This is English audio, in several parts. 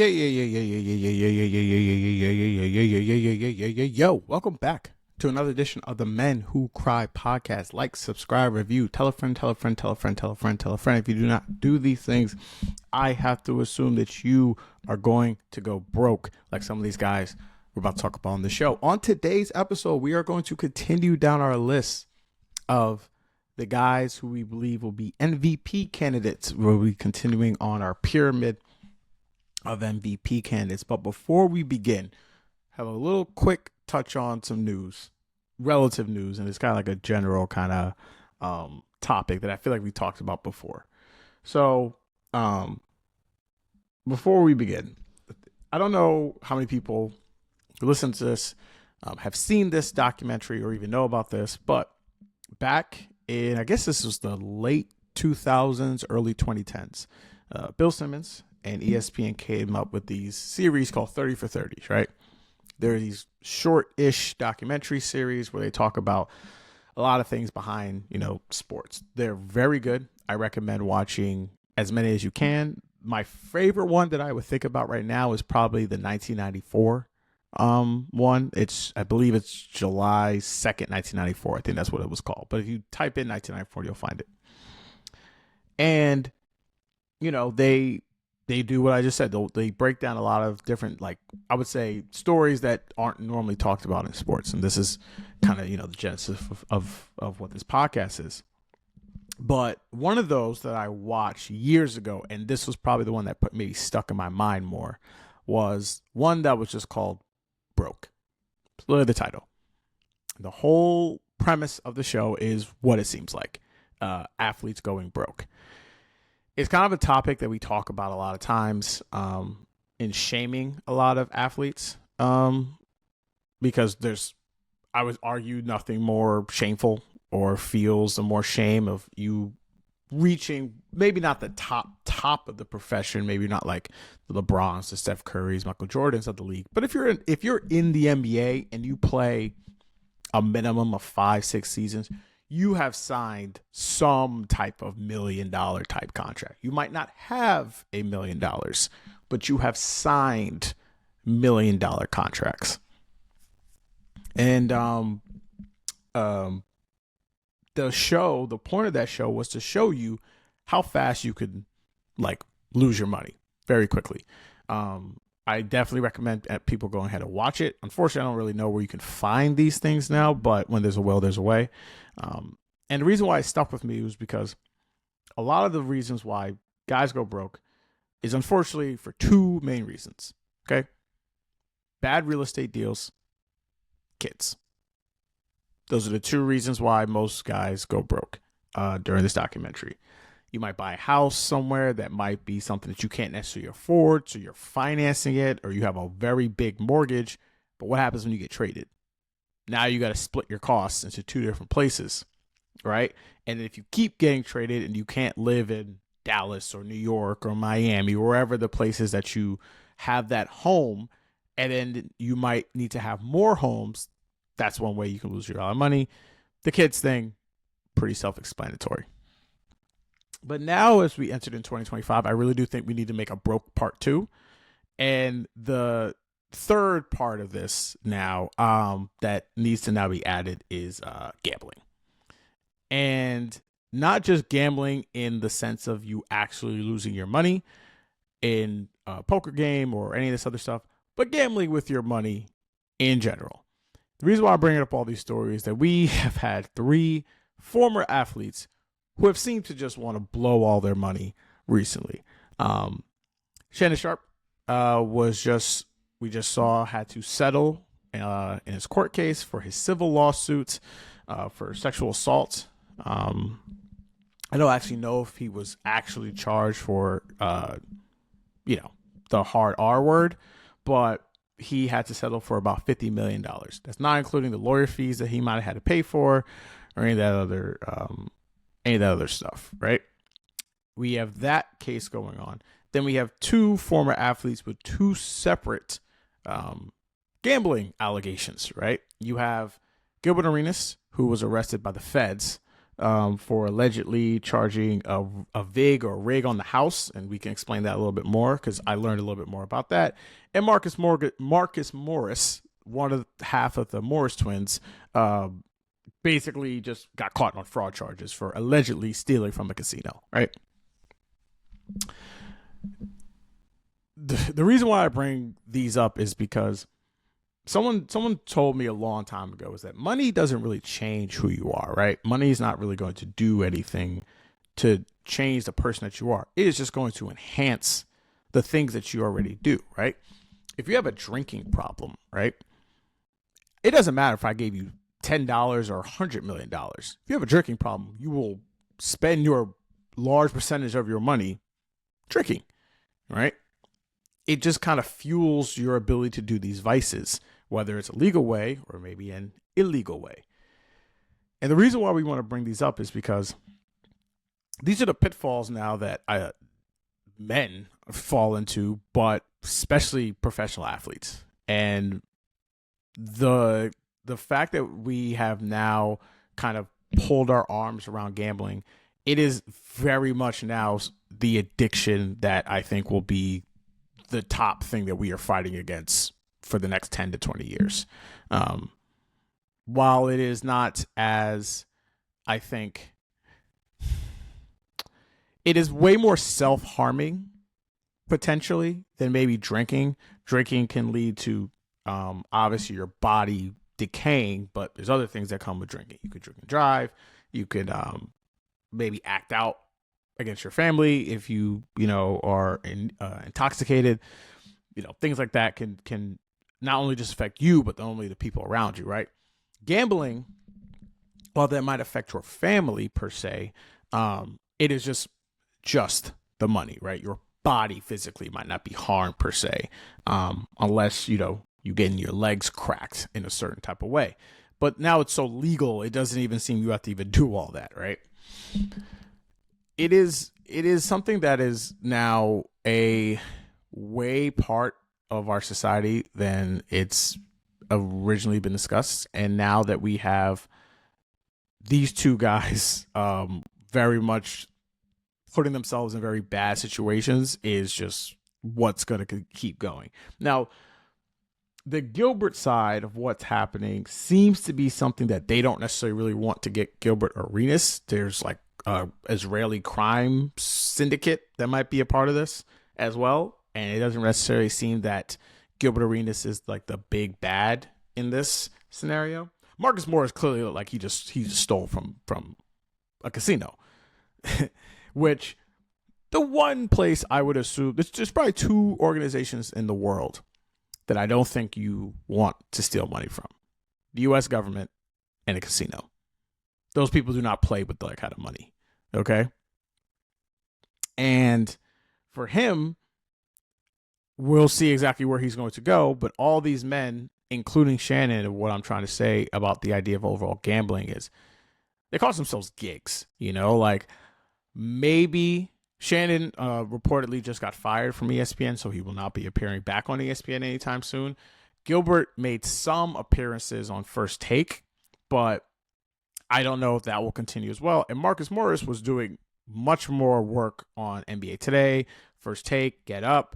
Yo, welcome back to another edition of the Men Who Cry podcast. Like, subscribe, review, tell a friend, tell a friend, tell a friend, tell a friend, tell a friend. If you do not do these things, I have to assume that you are going to go broke, like some of these guys we're about to talk about on the show. On today's episode, we are going to continue down our list of the guys who we believe will be MVP candidates. We'll be continuing on our pyramid of MVP candidates. But before we begin, have a little quick touch on some news, relative news, and it's kind of like a general kind of topic that I feel like we talked about before. So before we begin, I don't know how many people who listen to this have seen this documentary or even know about this, but back in, I guess this was the late 2000s, early 2010s, Bill Simmons and ESPN came up with these series called 30 for 30s, right? There are these short-ish documentary series where they talk about a lot of things behind, sports. They're very good. I recommend watching as many as you can. My favorite one that I would think about right now is probably the 1994 one. I believe it's July 2nd, 1994. I think that's what it was called. But if you type in 1994, you'll find it. And, they do what I just said. They break down a lot of different, I would say, stories that aren't normally talked about in sports. And this is kind of, the genesis of what this podcast is. But one of those that I watched years ago, and this was probably the one that maybe stuck in my mind more, was one that was just called Broke. It's literally the title. The whole premise of the show is what it seems like. Athletes going broke. It's kind of a topic that we talk about a lot of times in shaming a lot of athletes because I would argue, nothing more shameful or feels the more shame of you reaching maybe not the top of the profession, maybe not like the LeBrons, the Steph Currys, Michael Jordans of the league. But if you're in the NBA and you play a minimum of 5-6 seasons, you have signed some type of $1 million type contract. You might not have $1 million, but you have signed $1 million contracts. And the point of that show was to show you how fast you could lose your money very quickly. I definitely recommend people going ahead and watch it. Unfortunately, I don't really know where you can find these things now, but when there's a will, there's a way. And the reason why it stuck with me was because a lot of the reasons why guys go broke is unfortunately for two main reasons. Okay. Bad real estate deals, kids. Those are the two reasons why most guys go broke during this documentary. You might buy a house somewhere that might be something that you can't necessarily afford, so you're financing it, or you have a very big mortgage. But what happens when you get traded? Now you got to split your costs into two different places, right? And if you keep getting traded and you can't live in Dallas or New York or Miami, wherever the places that you have that home, and then you might need to have more homes, that's one way you can lose your lot of money. The kids thing, pretty self-explanatory. But now as we entered in 2025, I really do think we need to make a broke part 2. And the third part of this now that needs to now be added is gambling. And not just gambling in the sense of you actually losing your money in a poker game or any of this other stuff, but gambling with your money in general. The reason why I'm bringing up all these stories is that we have had 3 former athletes who have seemed to just want to blow all their money recently. Shannon Sharp we just saw had to settle in his court case for his civil lawsuits for sexual assault. I don't actually know if he was actually charged for, the hard R word, but he had to settle for about $50 million. That's not including the lawyer fees that he might have had to pay for or any of that other stuff, right? We have that case going on. Then we have 2 former athletes with 2 separate gambling allegations, right? You have Gilbert Arenas, who was arrested by the feds for allegedly charging a VIG or rig on the house, and we can explain that a little bit more because I learned a little bit more about that. And Marcus Morris, one of half of the Morris twins, basically just got caught on fraud charges for allegedly stealing from a casino. Right. The reason why I bring these up is because someone told me a long time ago is that money doesn't really change who you are, right? Money is not really going to do anything to change the person that you are. It is just going to enhance the things that you already do, right? If you have a drinking problem, right? It doesn't matter if I gave you $10 or $100 million. If you have a drinking problem, you will spend your large percentage of your money drinking, right? It just kind of fuels your ability to do these vices, whether it's a legal way or maybe an illegal way. And the reason why we want to bring these up is because these are the pitfalls now that men fall into, but especially professional athletes. And the fact that we have now kind of pulled our arms around gambling, it is very much now the addiction that I think will be the top thing that we are fighting against for the next 10 to 20 years. While it is not as, I think, it is way more self-harming potentially than maybe drinking. Drinking can lead to obviously your body decaying, but there's other things that come with drinking. You could drink and drive. You could maybe act out against your family if you are intoxicated. Things like that can not only just affect you, but only the people around you, right? Gambling, while that might affect your family per se, it is just the money, right? Your body physically might not be harmed per se, unless you getting your legs cracked in a certain type of way. But now it's so legal, it doesn't even seem you have to even do all that, right? It is something that is now a way part of our society than it's originally been discussed. And now that we have these two guys very much putting themselves in very bad situations is just what's going to keep going. Now, the Gilbert side of what's happening seems to be something that they don't necessarily really want to get Gilbert Arenas. There's like Israeli crime syndicate that might be a part of this as well. And it doesn't necessarily seem that Gilbert Arenas is like the big bad in this scenario. Marcus Morris clearly looked like he just stole from a casino, which the one place I would assume there's probably two organizations in the world that I don't think you want to steal money from: the U.S. government and a casino. Those people do not play with that kind of money. Okay. And for him, we'll see exactly where he's going to go. But all these men, including Shannon, and what I'm trying to say about the idea of overall gambling is they call themselves gigs. Like maybe Shannon reportedly just got fired from ESPN, so he will not be appearing back on ESPN anytime soon. Gilbert made some appearances on First Take, but I don't know if that will continue as well. And Marcus Morris was doing much more work on NBA Today, First Take, Get Up.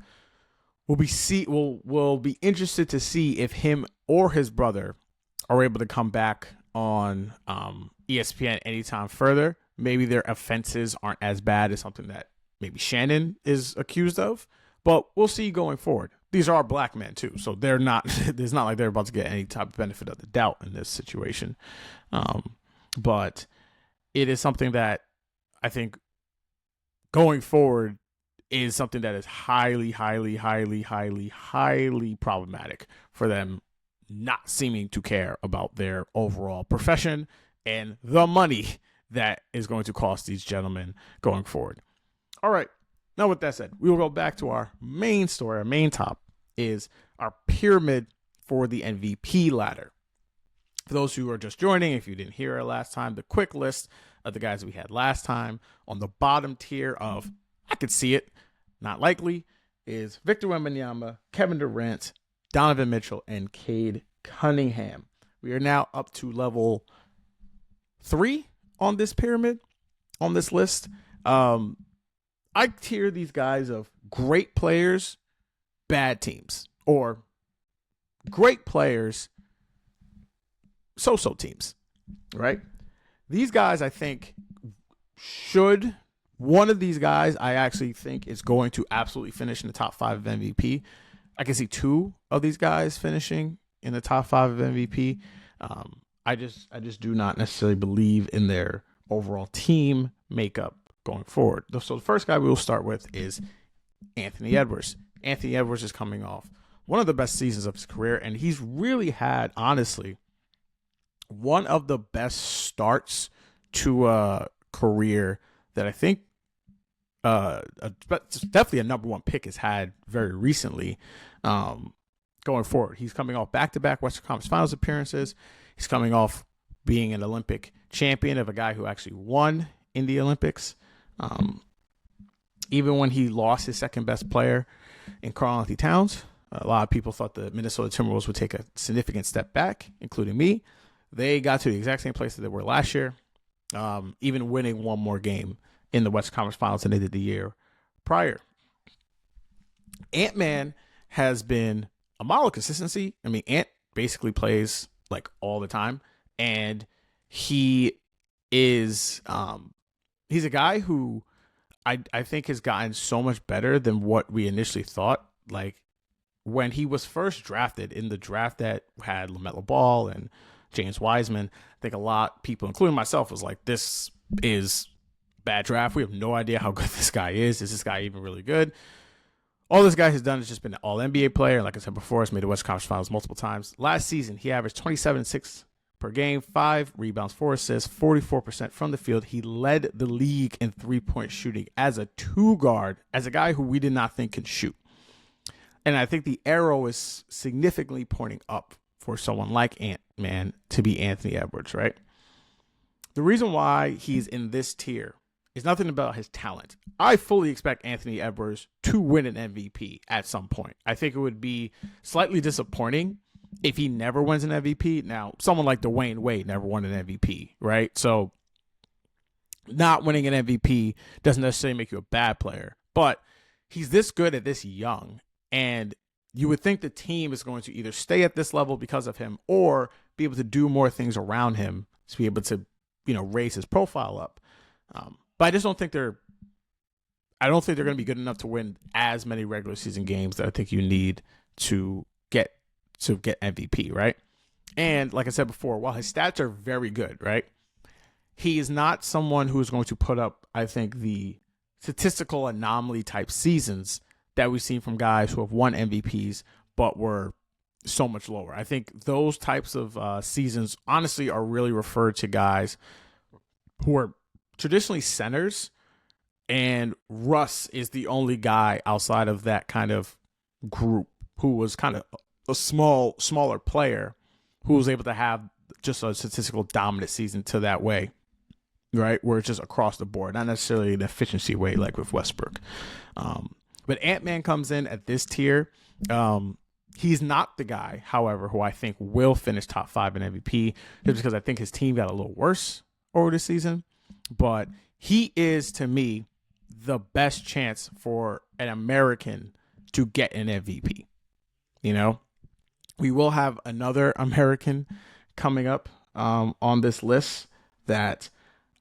We'll be interested to see if him or his brother are able to come back on ESPN anytime further. Maybe their offenses aren't as bad as something that maybe Shannon is accused of, but we'll see going forward. These are black men too, so they're not. It's not like they're about to get any type of benefit of the doubt in this situation. But it is something that I think going forward is something that is highly, highly, highly, highly, highly problematic for them not seeming to care about their overall profession and the money that is going to cost these gentlemen going forward. All right. Now, with that said, we will go back to our main story. Our main top is our pyramid for the MVP ladder. For those who are just joining, if you didn't hear it last time, the quick list of the guys we had last time on the bottom tier of I could see it, not likely, is Victor Wembanyama, Kevin Durant, Donovan Mitchell, and Cade Cunningham. We are now up to level 3 on this pyramid, on this list. I tier these guys of great players, bad teams, or great players, so-so teams, right? These guys, I think, should. One of these guys, I actually think, is going to absolutely finish in the top 5 of MVP. I can see 2 of these guys finishing in the top 5 of MVP. I just do not necessarily believe in their overall team makeup going forward. So the first guy we will start with is Anthony Edwards. Anthony Edwards is coming off one of the best seasons of his career, and he's really had, honestly, one of the best starts to a career that I think definitely a number 1 pick has had very recently. Going forward, he's coming off back-to-back Western Conference Finals appearances. He's coming off being an Olympic champion of a guy who actually won in the Olympics. Even when he lost his second best player in Karl-Anthony Towns, a lot of people thought the Minnesota Timberwolves would take a significant step back, including me. They got to the exact same place that they were last year, even winning one more game in the Western Conference Finals than they did the year prior. Ant-Man has been a model of consistency. I mean, Ant basically plays like all the time, and he is he's a guy who I think has gotten so much better than what we initially thought. Like when he was first drafted in the draft that had LaMelo Ball and James Wiseman, I think a lot of people, including myself, was like, this is bad draft. We have no idea how good this guy is. Is this guy even really good? All this guy has done is just been an all-NBA player. Like I said before, he's made the Western Conference Finals multiple times. Last season, he averaged 27.6 per game, 5 rebounds, 4 assists, 44% from the field. He led the league in three-point shooting as a 2-guard, as a guy who we did not think could shoot. And I think the arrow is significantly pointing up for someone like Ant-Man to be Anthony Edwards, right? The reason why he's in this tier is nothing about his talent. I fully expect Anthony Edwards to win an MVP at some point. I think it would be slightly disappointing if he never wins an MVP. Now, someone like Dwayne Wade never won an MVP, right? So not winning an MVP doesn't necessarily make you a bad player, but he's this good at this young, and you would think the team is going to either stay at this level because of him or be able to do more things around him to be able to, raise his profile up. But I just don't think they're going to be good enough to win as many regular season games that I think you need to get MVP, right? And like I said before, while his stats are very good, right? He is not someone who is going to put up, I think, the statistical anomaly type seasons that we've seen from guys who have won MVPs but were so much lower. I think those types of seasons honestly are really referred to guys who are traditionally centers, and Russ is the only guy outside of that kind of group who was kind of a smaller player who was able to have just a statistical dominant season to that way, right? Where it's just across the board, not necessarily an efficiency way like with Westbrook. But Ant-Man comes in at this tier. He's not the guy, however, who I think will finish top 5 in MVP, just because I think his team got a little worse over the season. But he is, to me, the best chance for an American to get an MVP. We will have another American coming up on this list that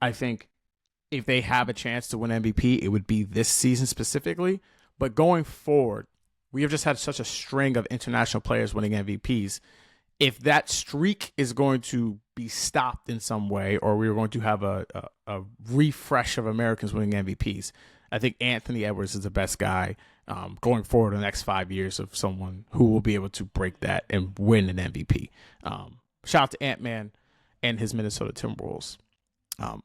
I think if they have a chance to win MVP, it would be this season specifically. But going forward, we have just had such a string of international players winning MVPs. If that streak is going to be stopped in some way, or we're going to have a refresh of Americans winning MVPs, I think Anthony Edwards is the best guy going forward in the next 5 years of someone who will be able to break that and win an MVP. Shout out to Ant-Man and his Minnesota Timberwolves.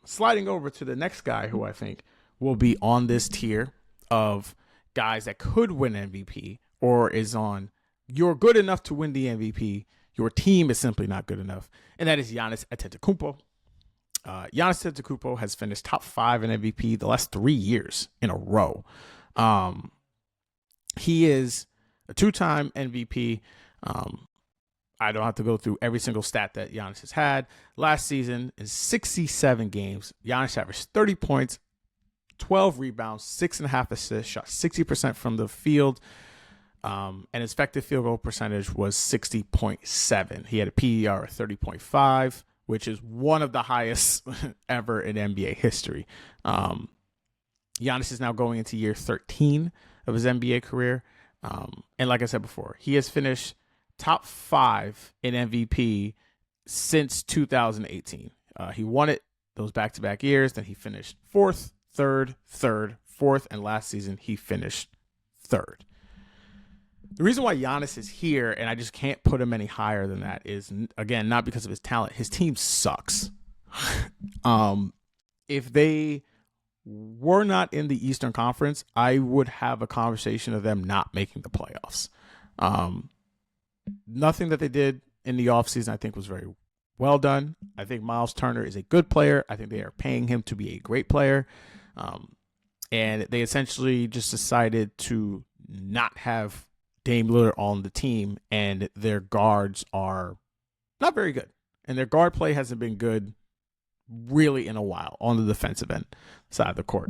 Sliding over to the next guy who I think will be on this tier of guys that could win MVP or is on, you're good enough to win the MVP, your team is simply not good enough, and that is Giannis Antetokounmpo. Giannis Antetokounmpo has finished top 5 in MVP the last 3 years in a row. He is a 2-time MVP. I don't have to go through every single stat that Giannis has had. Last season, in 67 games, Giannis averaged 30 points, 12 rebounds, 6.5 assists, shot 60% from the field, and his effective field goal percentage was 60.7. He had a PER of 30.5, which is one of the highest ever in NBA history. Giannis is now going into year 13 of his NBA career. And like I said before, he has finished top 5 in MVP since 2018. He won it those back-to-back years. Then he finished 4th, 3rd, 4th, and last season he finished 3rd. The reason why Giannis is here, and I just can't put him any higher than that, is, again, not because of his talent. His team sucks. If they were not in the Eastern Conference, I would have a conversation of them not making the playoffs. Nothing that they did in the offseason I think was very well done. I think Miles Turner is a good player. I think they are paying him to be a great player. And they essentially just decided to not have Dame Lillard on the team, and their guards are not very good. And their guard play hasn't been good really in a while on the defensive end side of the court.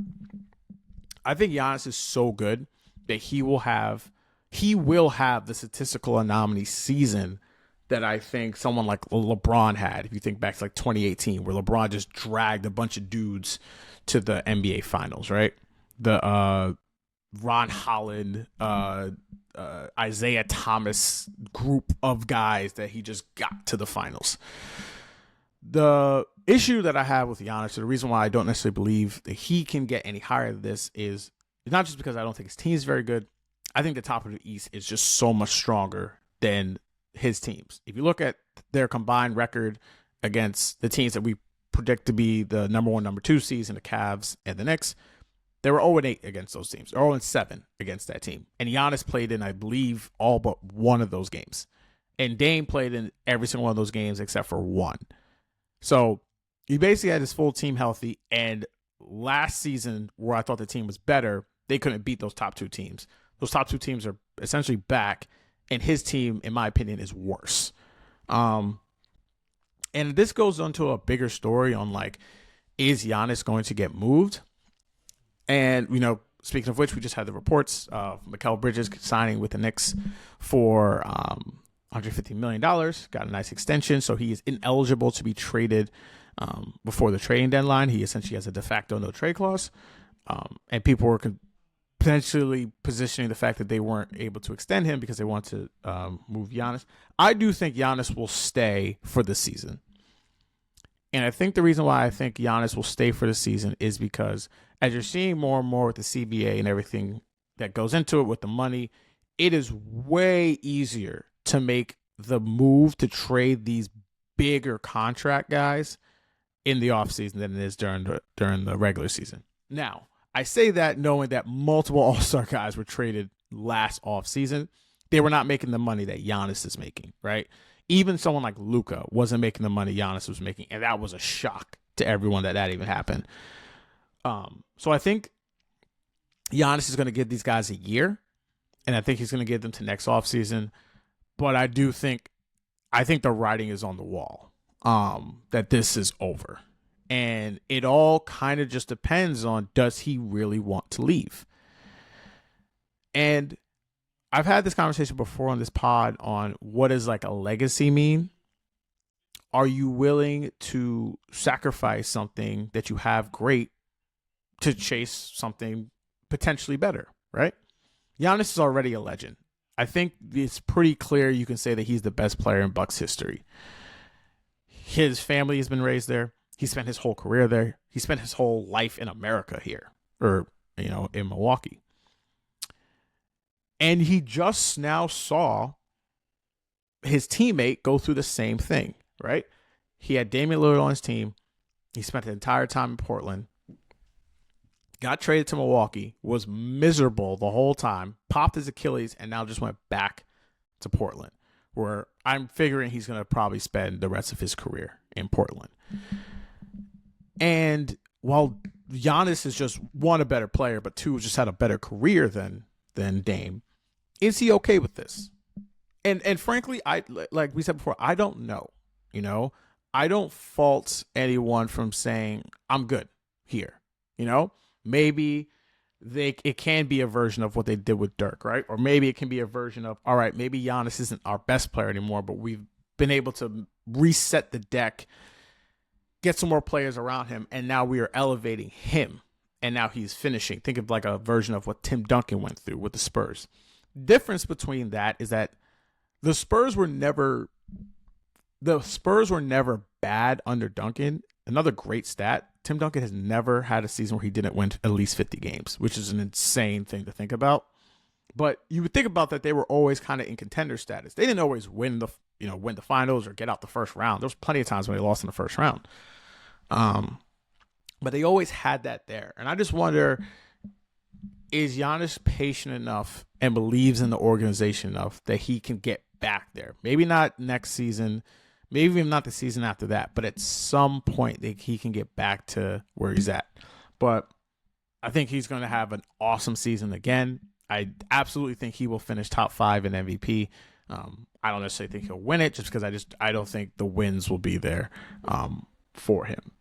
I think Giannis is so good that he will have the statistical anomaly season that I think someone like LeBron had. If you think back to like 2018, where LeBron just dragged a bunch of dudes to the NBA Finals, right? The Ron Holland, Isaiah Thomas group of guys that he just got to the finals. The issue that I have with Giannis, the reason why I don't necessarily believe that he can get any higher than this, is not just because I don't think his team is very good. I think the top of the East is just so much stronger than his teams. If you look at their combined record against the teams that we predict to be the number 1, number 2 seeds in the Cavs and the Knicks, they were 0-8 against those teams. They're 0-7 against that team. And Giannis played in, I believe, all but one of those games. And Dame played in every single one of those games except for one. So he basically had his full team healthy. And last season, where I thought the team was better, they couldn't beat those top 2 teams. Those top 2 teams are essentially back. And his team, in my opinion, is worse. And this goes on to a bigger story on, like, is Giannis going to get moved? And, you know, speaking of which, we just had the reports of Mikal Bridges signing with the Knicks for $150 million. Got a nice extension, so he is ineligible to be traded before the trading deadline. He essentially has a de facto no trade clause. And people were potentially positioning the fact that they weren't able to extend him because they want to move Giannis. I do think Giannis will stay for the season. And I think the reason why I think Giannis will stay for the season is because as you're seeing more and more with the CBA and everything that goes into it with the money, it is way easier to make the move to trade these bigger contract guys in the offseason than it is during the regular season. Now, I say that knowing that multiple All-Star guys were traded last offseason. They were not making the money that Giannis is making, right? Even someone like Luka wasn't making the money Giannis was making, and that was a shock to everyone that even happened. So I think Giannis is going to give these guys a year, and I think he's going to give them to next offseason. But I think the writing is on the wall that this is over. And it all kind of just depends on, does he really want to leave? And I've had this conversation before on this pod on what does like a legacy mean? Are you willing to sacrifice something that you have great to chase something potentially better, right? Giannis is already a legend. I think it's pretty clear you can say that he's the best player in Bucks history. His family has been raised there. He spent his whole career there. He spent his whole life in America here, or, you know, in Milwaukee. And he just now saw his teammate go through the same thing, right? He had Damian Lillard on his team. He spent the entire time in Portland. Got traded to Milwaukee, was miserable the whole time, popped his Achilles, and now just went back to Portland, where I'm figuring he's going to probably spend the rest of his career in Portland. And while Giannis is just, one, a better player, but two, just had a better career than Dame, is he okay with this? And frankly, I like we said before, I don't know. You know, I don't fault anyone from saying I'm good here. You know, maybe it can be a version of what they did with Dirk, right? Or maybe it can be a version of, all right, maybe Giannis isn't our best player anymore, but we've been able to reset the deck, get some more players around him, and now we are elevating him. And now he's finishing. Think of like a version of what Tim Duncan went through with the Spurs. Difference between that is that the Spurs were never bad under Duncan. Another great stat, Tim Duncan has never had a season where he didn't win at least 50 games, which is an insane thing to think about. But you would think about that they were always kind of in contender status. They didn't always win the finals or get out the first round. There was plenty of times when they lost in the first round. But they always had that there. And I just wonder, is Giannis patient enough and believes in the organization enough that he can get back there? Maybe not next season, maybe even not the season after that, but at some point he can get back to where he's at. But I think he's going to have an awesome season again. I absolutely think he will finish top 5 in MVP. I don't necessarily think he'll win it just because I don't think the wins will be there for him.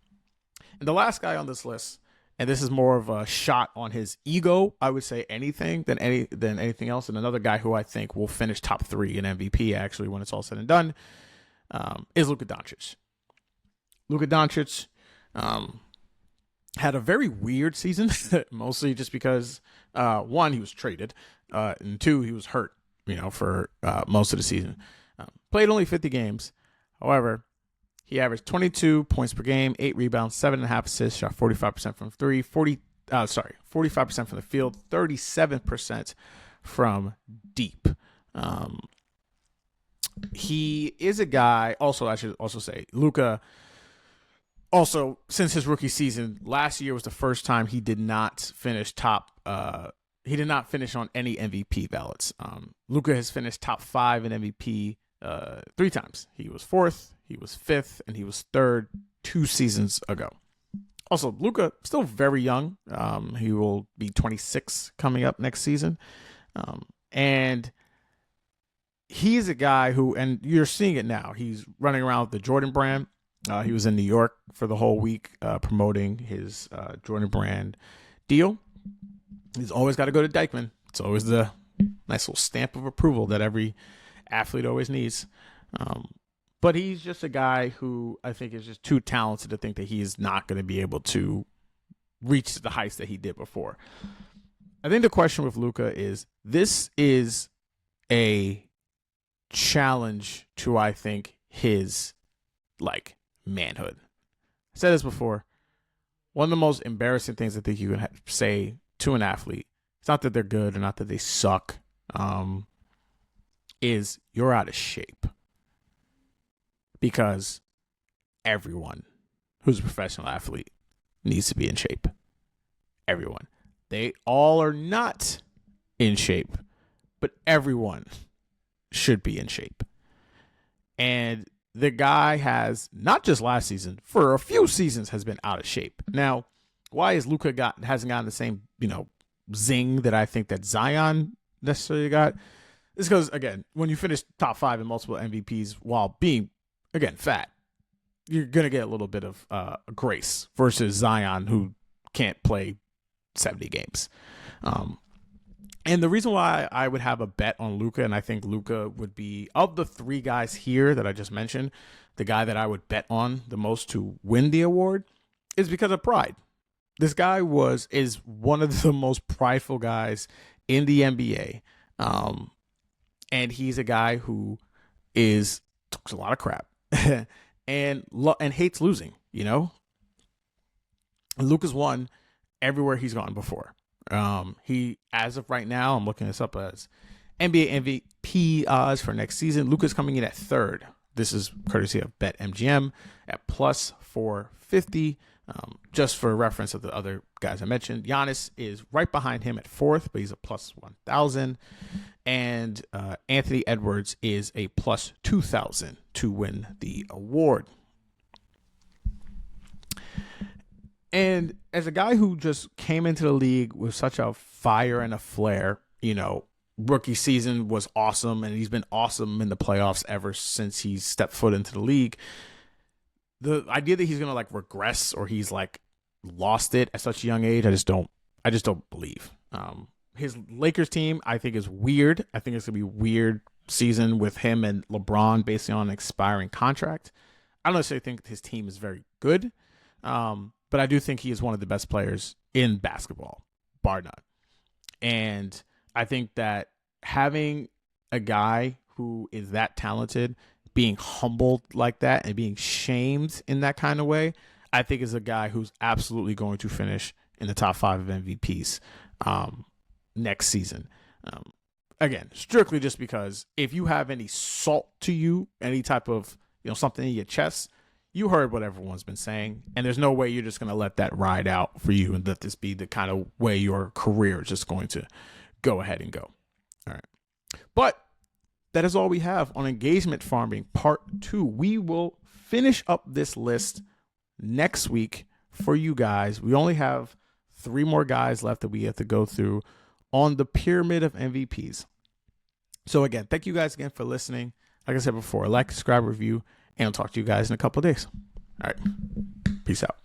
And the last guy on this list, and this is more of a shot on his ego, I would say anything than anything else, and another guy who I think will finish top 3 in MVP actually when it's all said and done, is Luka Doncic. Luka Doncic had a very weird season, mostly just because, one, he was traded, and two, he was hurt, for most of the season. Played only 50 games. However, he averaged 22 points per game, 8 rebounds, 7.5 assists, shot 45% from 3, 45% from the field, 37% from deep. He is a guy, also, I should also say, Luka, also, since his rookie season, last year was the first time he did not finish on any MVP ballots. Luka has finished top 5 in MVP 3 times. He was 4th, he was 5th, and he was 3rd 2 seasons ago. Also, Luka, still very young. He will be 26 coming up next season. And he's a guy who, and you're seeing it now, he's running around with the Jordan brand. He was in New York for the whole week promoting his Jordan brand deal. He's always got to go to Dykeman. It's always the nice little stamp of approval that every athlete always needs. But he's just a guy who I think is just too talented to think that he's not going to be able to reach the heights that he did before. I think the question with Luka is, this is a challenge to, I think, his manhood. I said this before. One of the most embarrassing things I think you can say to an athlete, it's not that they're good or not that they suck, is you're out of shape. Because everyone who's a professional athlete needs to be in shape. Everyone. They all are not in shape, but everyone should be in shape. And the guy has, not just last season, for a few seasons has been out of shape. Now, why is Luka hasn't gotten the same, zing that I think that Zion necessarily got? It's because, again, when you finish top 5 in multiple MVPs while being, again, fat, you're going to get a little bit of grace versus Zion, who can't play 70 games. And the reason why I would have a bet on Luka, and I think Luka would be, of the 3 guys here that I just mentioned, the guy that I would bet on the most to win the award, is because of pride. This guy is one of the most prideful guys in the NBA. And he's a guy who talks a lot of crap and hates losing, Luka's won everywhere he's gone before. He, as of right now, I'm looking this up as NBA MVP odds for next season. Luka's coming in at 3rd. This is courtesy of BetMGM at plus 450. Just for reference of the other guys I mentioned, Giannis is right behind him at 4th, but he's a plus 1,000. And Anthony Edwards is a plus 2,000 to win the award. And as a guy who just came into the league with such a fire and a flair, rookie season was awesome, and he's been awesome in the playoffs ever since he stepped foot into the league. The idea that he's gonna like regress or he's like lost it at such a young age, I just don't believe. His Lakers team, I think, is weird. I think it's gonna be a weird season with him and LeBron based on an expiring contract. I don't necessarily think his team is very good, but I do think he is one of the best players in basketball, bar none. And I think that having a guy who is that talented being humbled like that and being shamed in that kind of way, I think is a guy who's absolutely going to finish in the top 5 of MVPs next season. Again, strictly just because if you have any salt to you, any type of something in your chest, you heard what everyone's been saying, and there's no way you're just going to let that ride out for you and let this be the kind of way your career is just going to go ahead and go. All right. But that is all we have on engagement farming part 2. We will finish up this list next week for you guys. We only have 3 more guys left that we have to go through on the pyramid of MVPs. So again, thank you guys again for listening. Like I said before, like, subscribe, review, and I'll talk to you guys in a couple of days. All right. Peace out.